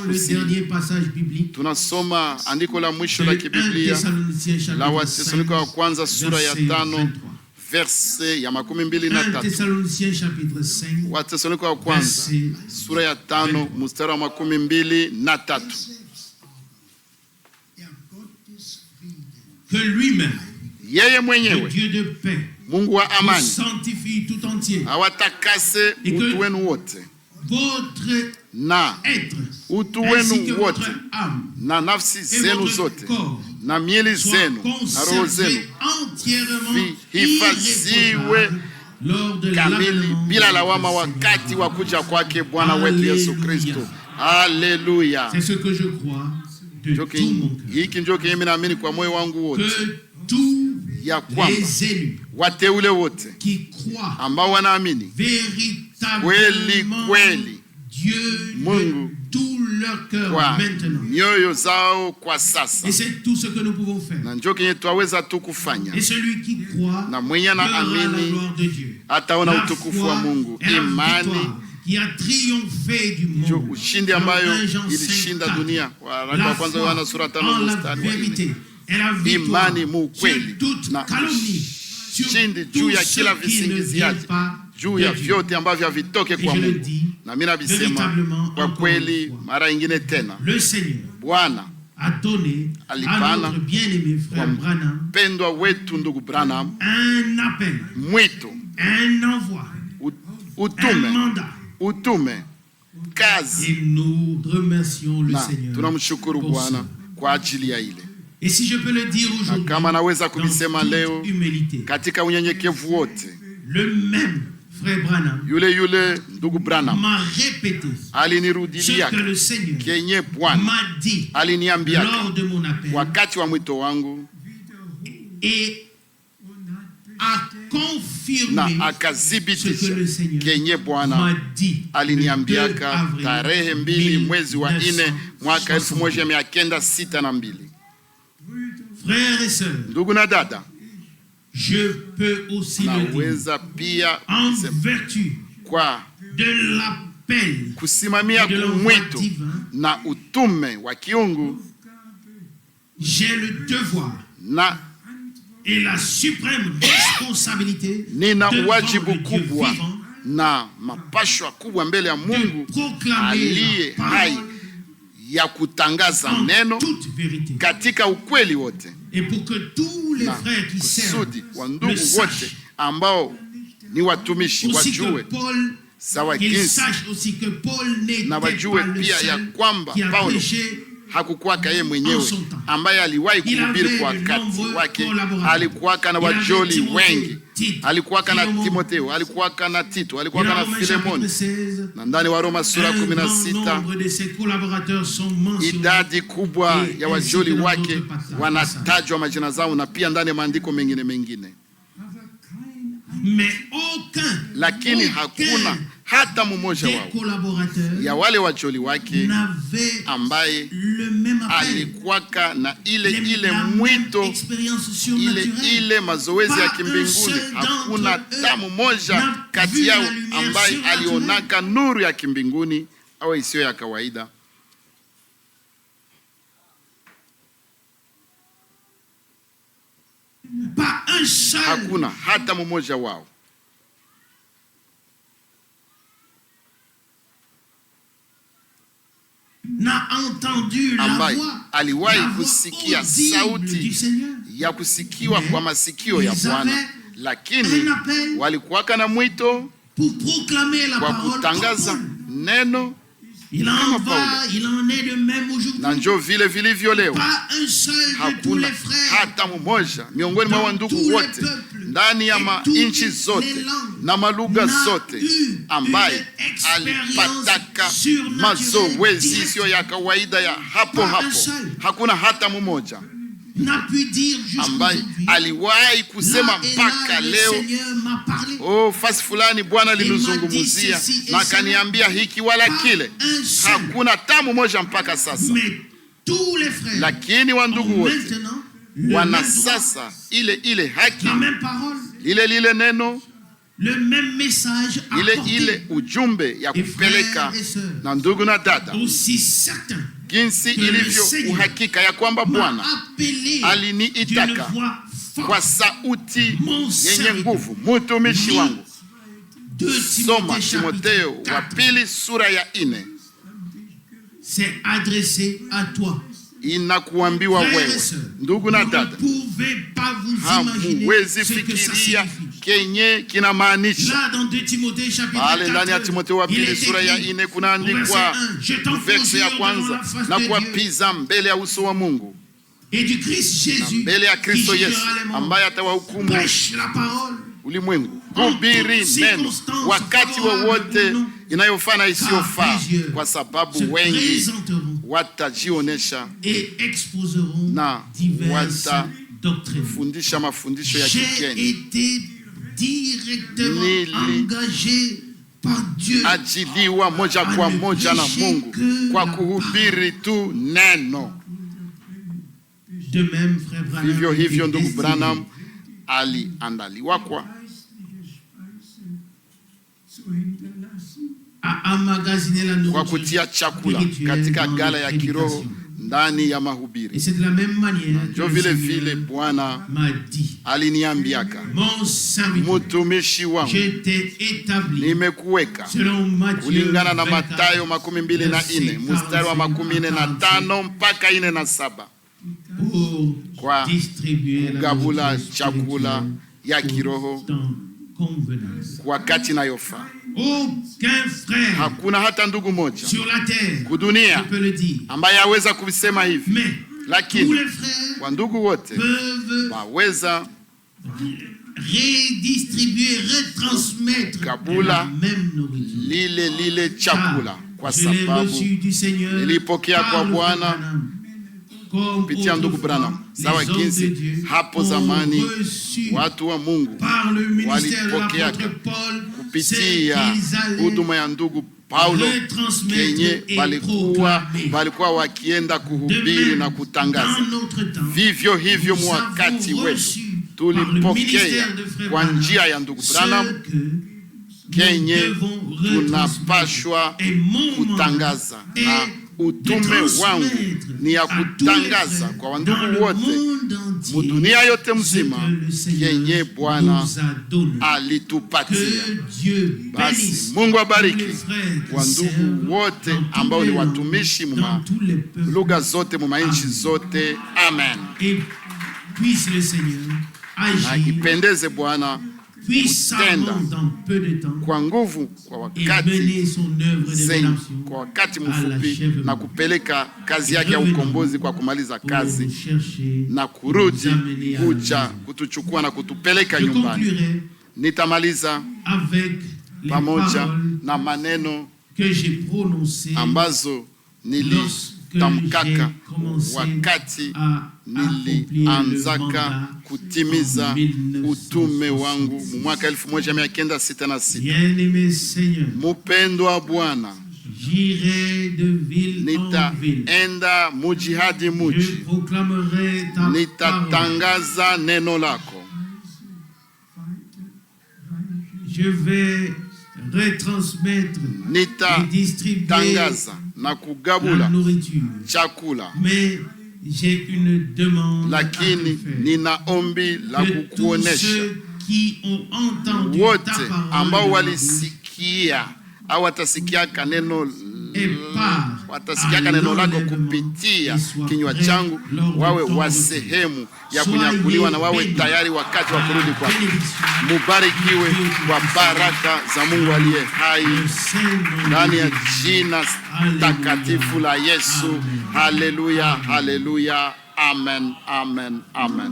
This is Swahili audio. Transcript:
le dernier passage biblique. Tunasoma andiko la mwisho la kibiblia la Wathesalonike wa kwanza sura ya 5 verse ya 23. Wathesalonike wa kwanza sura ya 5 mstari wa 23. Que lui-même, yeye mwenyewe, Dieu de paix, Mungu wa amani, sanctifie tout entier, awatakase utu wenu wote, votre na être, utu wenu wote, votre âme, na nafsi zenu zote, na miili zenu, na roho zenu, hifadhiwe kamili bila lawama wakati wa kuja kwake Bwana wetu Yesu Kristo. Haleluya. C'est ce que je crois de tout mon cœur. Hiki ndio mimi naamini kwa moyo wangu wote, que tous ya kwamba les élus wateule wote qui croient ambao wanaamini kweli kweli Dieu Mungu de tout leur cœur maintenant. Mioyo zao kwa sasa. Et c'est tout ce que nous pouvons faire. Na njoo kenye twaweza tu kufanya. Et celui qui croit na mwenye na amini ataona utukufu wa Mungu. Imani qui a triomphé du monde. Ushindi ambayo ilishinda dunia. Waraka wa kwanza Yohana sura 5 mstari wa 4. Imani mu kweli na ushindi juu ya kila visingiziaji, juu ya vyote ambavyo havitoke kwa Mungu. Na mimi nabisema kwa kweli mara nyingine tena, Bwana alipana kwa mpendwa wetu ndugu Branham mwito, utume kazi. Na tunamshukuru Bwana kwa ajili ya ile. Et si je peux le dire aujourd'hui, kama naweza kubisema leo katika unyenyekevu wote, le même frère Branham, yule ndugu Branham m'a répété alinirudilia kenye Bwana aliniambia wakati wa mwito wangu, et a confirmé na akadhibitisha kenye Bwana aliniambiaka tarehe 2 mwezi wa 4 mwaka 1962. Frères et sœurs, ndugu na dada, je peux aussi le dire en vertu kwa de l'appel kusimamia kumwito na utume wa kiungu, j'ai le devoir na et la suprême responsabilité nina wajibu kubwa na mapashwa kubwa mbele ya Mungu aliye hai ya kutangaza neno katika ukweli wote, et pour que tous les frères qui servent wa ndugu wote ambao ni watumishi wajue sawa jinsi, na wajue pia ya kwamba Paulo hakukuwaka yeye mwenyewe ambaye aliwahi kuhubiri kwa wakati wake. Alikuwaka na wajoli wengi, alikuwaka na Timotheo, alikuwaka na Tito, alikuwaka na Filemoni. Na ndani wa Roma sura 16 idadi kubwa ya wajoli wake wanatajwa majina zao, na pia ndani ya maandiko mengine. Lakini hakuna hata mmoja wao ya wale wajoli wake ambaye alikuwaka na ile mwito, ile mazoezi ya kimbinguni. Hakuna hata mmoja kati yao ambaye alionaka nuru ya kimbinguni au isiyo ya kawaida. Hakuna hata mmoja wao ambaye aliwahi kusikia sauti ya kusikiwa kwa masikio ya Bwana, lakini walikuwaka na mwito kwa kutangaza neno kama Paulo. Na njoo vile vilivyo leo, hakuna hata mmoja miongoni mwa ndugu wote ndani ya nchi zote na malugha zote ambaye alipataka mazoezi sio ya kawaida ya hapo. Hakuna hata mmoja ambaye aliwahi kusema mpaka leo, fasi fulani Bwana alinizungumzia na akaniambia hiki wala kile. Hakuna hata mmoja mpaka sasa. Lakini wandugu wote wana sasa ile haki, lile neno le même message à ile ujumbe ya kupeleka na ndugu na dada. Aussi certain Jinsi ilivyo uhakika ya kwamba Bwana aliniitaka kwa sauti yenye nguvu, mtumishi wangu. Soma Timotheo wa pili sura ya 4. C'est adressé à toi. Inakuambiwa wewe ndugu na dada. Hamwezi fikiria kenye kinamaanisha. Pale ndani ya Timotheo wa pili sura ya 4 kunaandikwa verse ya kwanza, na kuapiza mbele ya uso wa Mungu na mbele ya Kristo Yesu ambaye atawahukumu ulimwengu, hubiri neno wakati wowote, inayofaa na isiyofaa, kwa sababu wengi watajionesha na watafundisha mafundisho ya kigeni. Ajiliwa moja kwa moja na Mungu kwa kuhubiri tu neno. Vivyo hivyo ndugu Branham aliandaliwa kwa kutia chakula katika gala ya kiroho ndani ya mahubiri. Ndio vile vile Bwana aliniambiaka, mtumishi wangu, nimekuweka kulingana na Mathayo 24 mstari wa 45 mpaka 47 kwa kugabula chakula ya kiroho kwa wakati inayofaa. Hakuna hata ndugu moja kudunia ambaye aweza kusema hivi, lakini kwa ndugu wote waweza kabula lile chakula, kwa sababu nilipokea kwa Bwana kupitia ndugu Branham. Sawa jinsi hapo zamani watu wa Mungu walipokea kupitia huduma ya ndugu Paulo, kenye walikuwa wakienda kuhubiri na kutangaza. Vivyo hivyo mwakati wetu tulipokea kwa njia ya ndugu Branham, kenye tunapashwa kutangaza, na utume wangu ni ya kutangaza kwa wandugu wote mudunia yote mzima yenye Bwana alitupatia. Basi Mungu abariki wandugu wote ambao ni watumishi muma lugha zote, muma nchi zote. Amen. Na ipendeze Bwana kutenda kwa nguvu kwa wakati mfupi, na kupeleka kazi yake ya ukombozi kwa kumaliza kazi na kurudi kuja kutuchukua na kutupeleka nyumbani. Nitamaliza pamoja na maneno ambazo nilitamkaka wakati nilianzaka kutimiza utume wangu mwaka 1966. Mupendwa Bwana, nitaenda muji hadi muji, nitatangaza neno lako. Nitatangaza na kugabula chakula. Lakini nina ombi la kukuonesha wote ambao walisikia au watasikia neno lako kupitia kinywa changu, wawe wa sehemu ya kunyakuliwa na wawe tayari wakati wa kurudi kwako. Mubarikiwe kwa baraka za Mungu aliye hai, ndani ya jina takatifu la Yesu. Haleluya, haleluya. Amen, amen, amen.